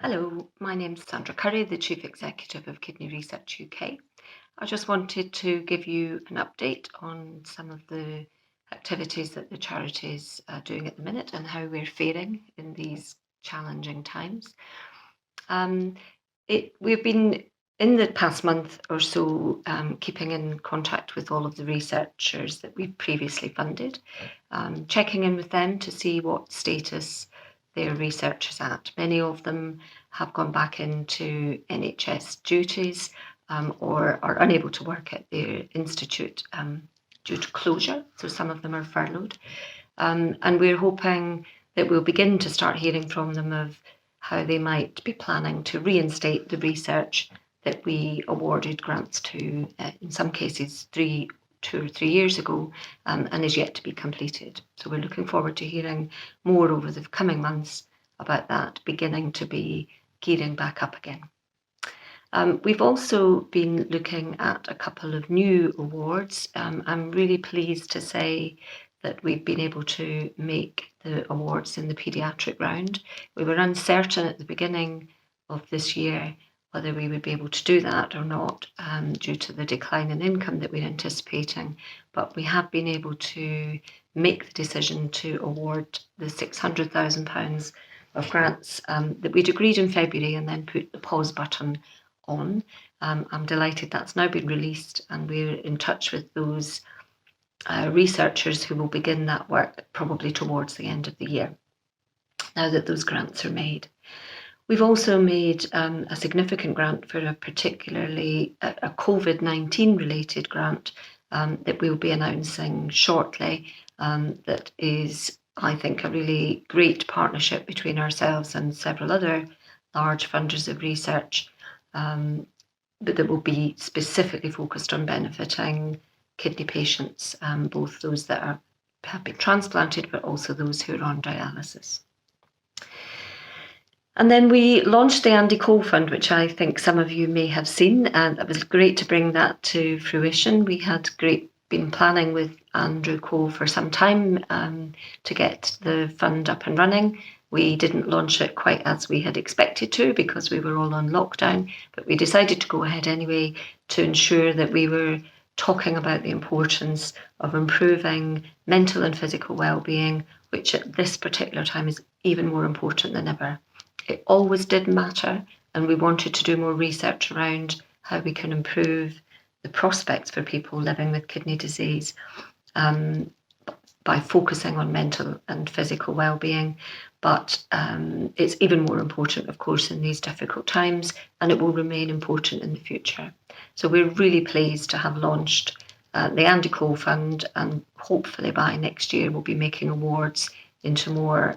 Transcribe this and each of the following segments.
Hello, my name's Sandra Currie, the Chief Executive of Kidney Research UK. I just wanted to give you an update on some of the activities that the charity is doing at the minute and how we're faring in these challenging times. Um, we've been in the past month or so keeping in contact with all of the researchers that we previously funded, checking in with them to see what status their research is at. Many of them have gone back into NHS duties or are unable to work at their institute due to closure, so some of them are furloughed. And we're hoping that we'll begin to start hearing from them of how they might be planning to reinstate the research that we awarded grants to, in some cases, 2 or 3 years ago, and is yet to be completed. So we're looking forward to hearing more over the coming months about that beginning to be gearing back up again. We've also been looking at a couple of new awards. I'm really pleased to say that we've been able to make the awards in the paediatric round. We were uncertain at the beginning of this year whether we would be able to do that or not due to the decline in income that we're anticipating, but we have been able to make the decision to award the £600,000 of grants that we'd agreed in February and then put the pause button on. I'm delighted that's now been released, and we're in touch with those researchers who will begin that work probably towards the end of the year, now that those grants are made. We've also made a significant grant for a COVID-19 related grant that we'll be announcing shortly, that is, I think, a really great partnership between ourselves and several other large funders of research, but that will be specifically focused on benefiting kidney patients, both those that have been transplanted, but also those who are on dialysis. And then we launched the Undercall Fund, which I think some of you may have seen, and it was great to bring that to fruition. We had been planning with Undercall for some time to get the fund up and running. We didn't launch it quite as we had expected to because we were all on lockdown, but we decided to go ahead anyway to ensure that we were talking about the importance of improving mental and physical well-being, which at this particular time is even more important than ever. It always did matter, and we wanted to do more research around how we can improve the prospects for people living with kidney disease by focusing on mental and physical well-being. But it's even more important, of course, in these difficult times, and it will remain important in the future. So we're really pleased to have launched the Undercall Fund, and hopefully by next year we'll be making awards into more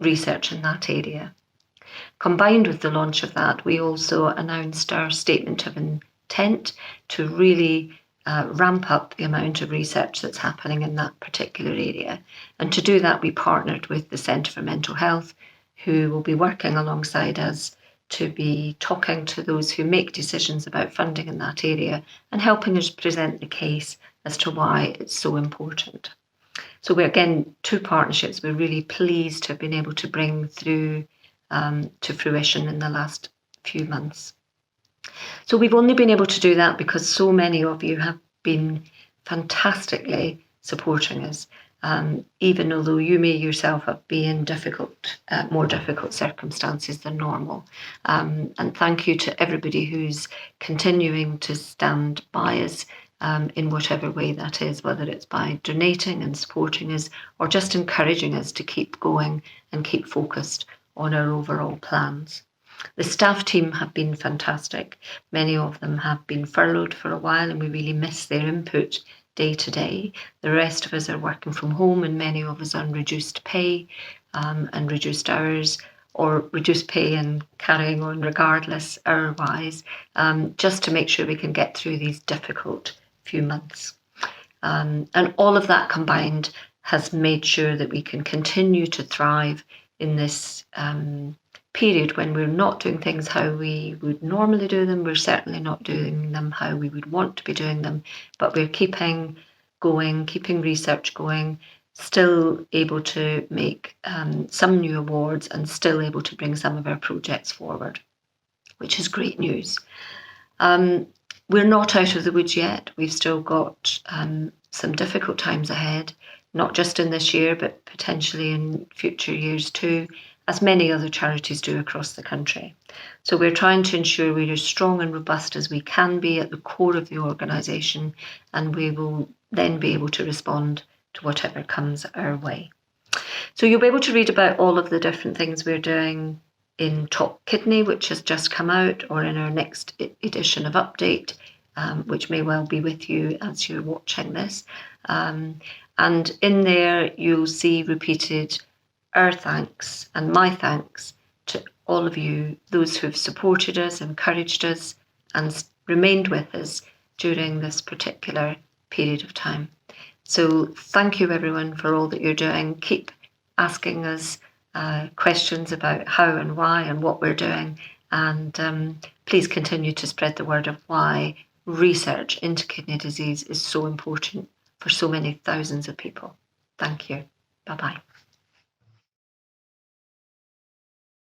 research in that area. Combined with the launch of that, we also announced our statement of intent to really ramp up the amount of research that's happening in that particular area. And to do that, we partnered with the Centre for Mental Health, who will be working alongside us to be talking to those who make decisions about funding in that area and helping us present the case as to why it's so important. So we're, again, two partnerships we're really pleased to have been able to bring through to fruition in the last few months. So we've only been able to do that because so many of you have been fantastically supporting us, even although you may yourself have been in more difficult circumstances than normal. And thank you to everybody who's continuing to stand by us in whatever way that is, whether it's by donating and supporting us or just encouraging us to keep going and keep focused on our overall plans. The staff team have been fantastic. Many of them have been furloughed for a while, and we really miss their input day to day. The rest of us are working from home, and many of us on reduced pay and reduced hours, or reduced pay and carrying on regardless hour-wise, just to make sure we can get through these difficult few months. And all of that combined has made sure that we can continue to thrive in this period when we're not doing things how we would normally do them. We're certainly not doing them how we would want to be doing them, but we're keeping going, keeping research going, still able to make some new awards and still able to bring some of our projects forward, which is great news. We're not out of the woods yet. We've still got some difficult times ahead, not just in this year, but potentially in future years too, as many other charities do across the country. So we're trying to ensure we're as strong and robust as we can be at the core of the organisation, and we will then be able to respond to whatever comes our way. So you'll be able to read about all of the different things we're doing in Top Kidney, which has just come out, or in our next edition of Update, which may well be with you as you're watching this. And in there, you'll see repeated our thanks and my thanks to all of you, those who've supported us, encouraged us, and remained with us during this particular period of time. So thank you, everyone, for all that you're doing. Keep asking us questions about how and why and what we're doing. And please continue to spread the word of why research into kidney disease is so important for so many thousands of people. Thank you. Bye-bye.